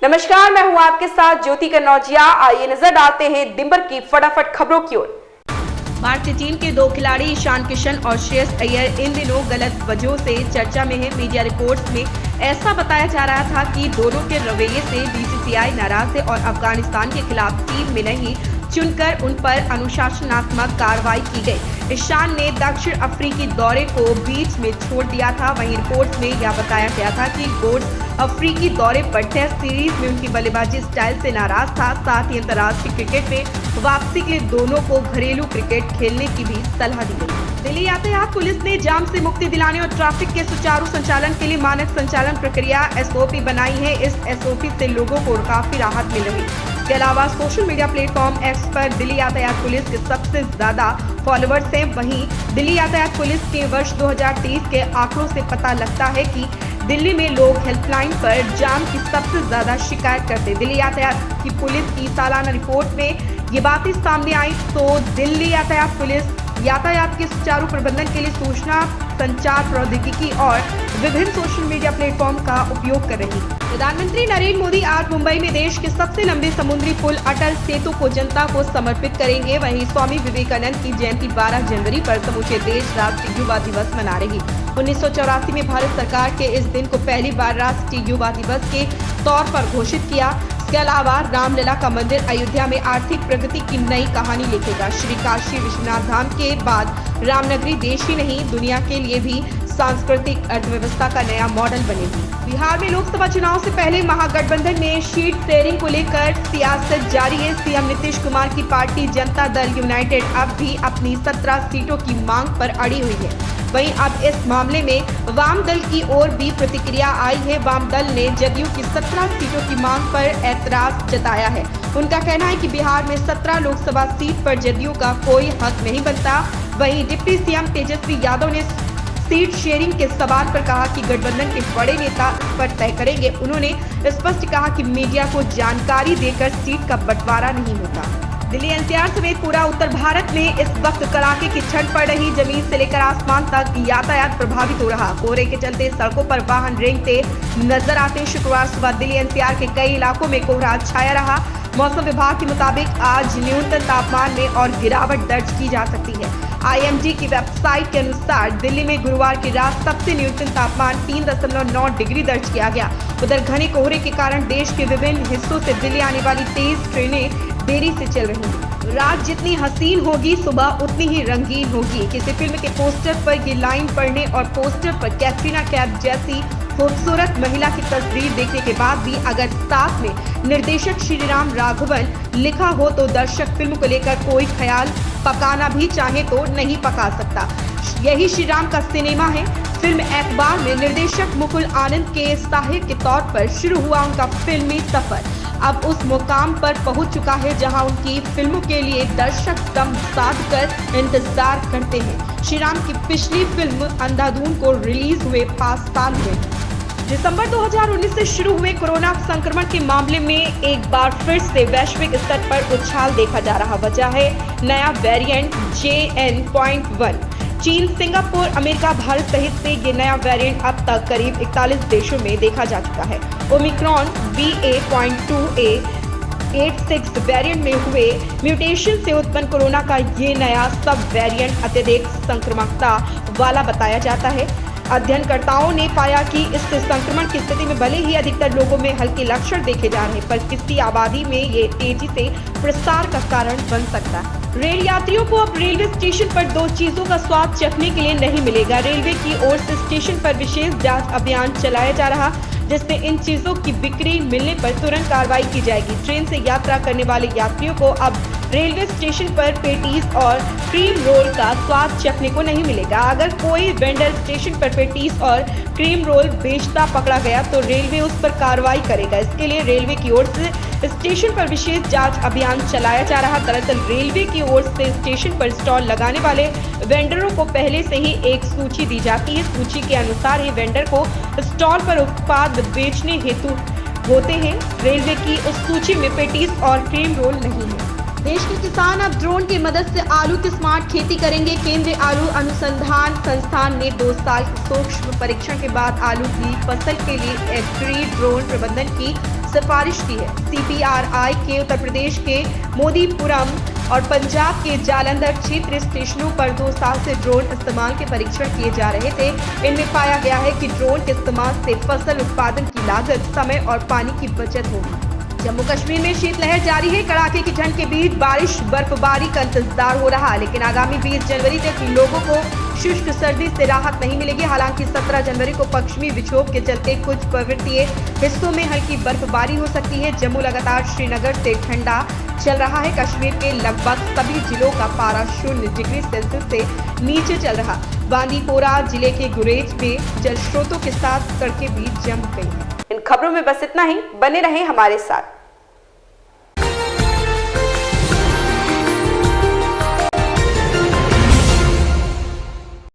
नमस्कार, मैं हूं आपके साथ ज्योति कन्नौजिया। आइए नजर डालते हैं दिन भर की फटाफट खबरों की ओर। भारतीय टीम के दो खिलाड़ी ईशान किशन और श्रेयस अय्यर इन दिनों गलत वजहों से चर्चा में है। मीडिया रिपोर्ट्स में ऐसा बताया जा रहा था कि दोनों के रवैये से बीसीसीआई नाराज है और अफगानिस्तान के खिलाफ टीम में नहीं चुनकर उन पर अनुशासनात्मक कार्रवाई की गई। ईशान ने दक्षिण अफ्रीकी दौरे को बीच में छोड़ दिया था। वहीं रिपोर्ट्स में यह बताया गया था कि गोड्स अफ्रीकी दौरे पर टेस्ट सीरीज में उनकी बल्लेबाजी स्टाइल से नाराज था। साथ ही अंतर्राष्ट्रीय क्रिकेट में वापसी के लिए दोनों को घरेलू क्रिकेट खेलने की भी सलाह दी गई। दिल्ली यातायात पुलिस ने जाम से मुक्ति दिलाने और ट्रैफिक के सुचारू संचालन के लिए मानक संचालन प्रक्रिया एसओपी बनाई है। इस एसओपी से लोगों को काफी राहत मिल रही। इसके अलावा सोशल मीडिया प्लेटफॉर्म एक्स पर दिल्ली यातायात पुलिस के सबसे ज्यादा फॉलोअर्स हैं। वहीं दिल्ली यातायात पुलिस के वर्ष 2023 के आंकड़ों से पता लगता है कि दिल्ली में लोग हेल्पलाइन पर जाम की सबसे ज्यादा शिकायत करते। दिल्ली यातायात की पुलिस की सालाना रिपोर्ट में ये बातें सामने आई तो दिल्ली यातायात पुलिस यातायात के सुचारू प्रबंधन के लिए सूचना संचार प्रौद्योगिकी और विभिन्न सोशल मीडिया प्लेटफॉर्म का उपयोग कर रही है। प्रधानमंत्री नरेंद्र मोदी आज मुंबई में देश के सबसे लंबे समुद्री पुल अटल सेतु को जनता को समर्पित करेंगे। वहीं स्वामी विवेकानंद की जयंती 12 जनवरी पर समूचे देश राष्ट्रीय युवा दिवस मना रही। 1984 में भारत सरकार के इस दिन को पहली बार राष्ट्रीय युवा दिवस के तौर पर घोषित किया। इसके अलावा रामलला का मंदिर अयोध्या में आर्थिक प्रगति की नई कहानी लिखेगा। श्री काशी विश्वनाथ धाम के बाद रामनगरी देश ही नहीं दुनिया के लिए भी सांस्कृतिक अर्थव्यवस्था का नया मॉडल बनेगी। बिहार में लोकसभा चुनाव से पहले महागठबंधन में सीट शेयरिंग को लेकर सियासत जारी है। सीएम नीतीश कुमार की पार्टी जनता दल यूनाइटेड अब भी अपनी 17 सीटों की मांग पर अड़ी हुई है। वहीं अब इस मामले में वाम दल की ओर भी प्रतिक्रिया आई है। वाम दल ने जदयू की 17 सीटों की मांग पर ऐतराज जताया है। उनका कहना है कि बिहार में 17 लोकसभा सीट पर जदयू का कोई हक नहीं बनता। वहीं डिप्टी सीएम तेजस्वी यादव ने सीट शेयरिंग के सवाल पर कहा कि गठबंधन के बड़े नेता इस पर तय करेंगे। उन्होंने स्पष्ट कहा कि मीडिया को जानकारी देकर सीट का बंटवारा नहीं होता। दिल्ली एनसीआर समेत पूरा उत्तर भारत में इस वक्त कड़ाके की ठंड पड़ रही। जमीन से लेकर आसमान तक यातायात प्रभावित हो रहा। कोहरे के चलते सड़कों पर वाहन रेंगते नजर आते। शुक्रवार सुबह दिल्ली एनसीआर के कई इलाकों में कोहरा छाया रहा। मौसम विभाग के मुताबिक आज न्यूनतम तापमान में और गिरावट दर्ज की जा सकती है। आईएमडी की वेबसाइट के अनुसार दिल्ली में गुरुवार की रात सबसे न्यूनतम तापमान 3.9 डिग्री दर्ज किया गया। उधर घने कोहरे के कारण देश के विभिन्न हिस्सों से दिल्ली आने वाली तेज ट्रेनें देरी से चल रही हैं। रात जितनी हसीन होगी सुबह उतनी ही रंगीन होगी। किसी फिल्म के पोस्टर पर ये लाइन पढ़ने और पोस्टर पर कैटरीना कैफ जैसी खूबसूरत महिला की तस्वीर देखने के बाद भी अगर साथ में निर्देशक श्रीराम राघवन लिखा हो तो दर्शक फिल्म को लेकर कोई ख्याल पकाना भी चाहे तो नहीं पका सकता। यही श्रीराम का सिनेमा है। फिल्म एतबार में निर्देशक मुकुल आनंद के सहायक के तौर पर शुरू हुआ उनका फिल्मी सफर अब उस मुकाम पर पहुंच चुका है जहां उनकी फिल्मों के लिए दर्शक दम साध कर इंतजार करते हैं। श्रीराम की पिछली फिल्म अंधाधुन को रिलीज हुए 5 साल हुए। दिसंबर 2019 से शुरू हुए कोरोना संक्रमण के मामले में एक बार फिर से वैश्विक स्तर पर उछाल देखा जा रहा। वजह है नया वेरिएंट JN.1। चीन, सिंगापुर, अमेरिका, भारत सहित से ये नया वेरिएंट अब तक करीब 41 देशों में देखा जा चुका है। ओमिक्रॉन BA.2-86 वेरिएंट में हुए म्यूटेशन से उत्पन्न कोरोना का ये नया सब वेरिएंट अत्यधिक संक्रामकता वाला बताया जाता है। अध्ययनकर्ताओं ने पाया कि इस संक्रमण की स्थिति में भले ही अधिकतर लोगों में हल्के लक्षण देखे जा रहे हैं, पर किसी आबादी में ये तेजी से प्रसार का कारण बन सकता है। रेल यात्रियों को अब रेलवे स्टेशन पर 2 चीजों का स्वाद चखने के लिए नहीं मिलेगा। रेलवे की ओर से स्टेशन पर विशेष जांच अभियान चलाया जा रहा, जिससे इन चीजों की बिक्री मिलने पर तुरंत कार्रवाई की जाएगी। ट्रेन से यात्रा करने वाले यात्रियों को अब रेलवे स्टेशन पर पेटीज और क्रीम रोल का स्वाद चखने को नहीं मिलेगा। अगर कोई वेंडर स्टेशन पर पेटीज और क्रीम रोल बेचता पकड़ा गया तो रेलवे उस पर कार्रवाई करेगा। इसके लिए रेलवे की ओर से स्टेशन पर विशेष जांच अभियान चलाया जा रहा। दरअसल रेलवे की ओर से स्टेशन पर स्टॉल लगाने वाले वेंडरों को पहले से ही एक सूची दी जाती है। सूची के अनुसार ये वेंडर को स्टॉल पर उत्पाद बेचने हेतु होते हैं। रेलवे की उस सूची में पेटीज और क्रीम रोल नहीं है। देश के किसान अब ड्रोन की मदद से आलू की स्मार्ट खेती करेंगे। केंद्रीय आलू अनुसंधान संस्थान ने 2 साल के सूक्ष्म परीक्षण के बाद आलू की फसल के लिए एग्री ड्रोन प्रबंधन की सिफारिश की है। CPRI के उत्तर प्रदेश के मोदीपुरम और पंजाब के जालंधर क्षेत्रीय स्टेशनों पर 2 साल से ड्रोन इस्तेमाल के परीक्षण किए जा रहे थे। इनमें पाया गया है कि ड्रोन के इस्तेमाल से फसल उत्पादन की लागत, समय और पानी की बचत होगी। जम्मू कश्मीर में शीतलहर जारी है। कड़ाके की ठंड के बीच बारिश बर्फबारी का इंतजार हो रहा है, लेकिन आगामी 20 जनवरी तक लोगों को शुष्क सर्दी से राहत नहीं मिलेगी। हालांकि 17 जनवरी को पश्चिमी विक्षोभ के चलते कुछ पर्वतीय हिस्सों में हल्की बर्फबारी हो सकती है। जम्मू लगातार श्रीनगर से ठंडा चल रहा है। कश्मीर के लगभग सभी जिलों का पारा 0 डिग्री सेल्सियस से नीचे चल रहा। बांदीपोरा जिले के गुरेज में जल स्रोतों के साथ सड़कें भी जम गई। इन खबरों में बस इतना ही। बने रहें हमारे साथ।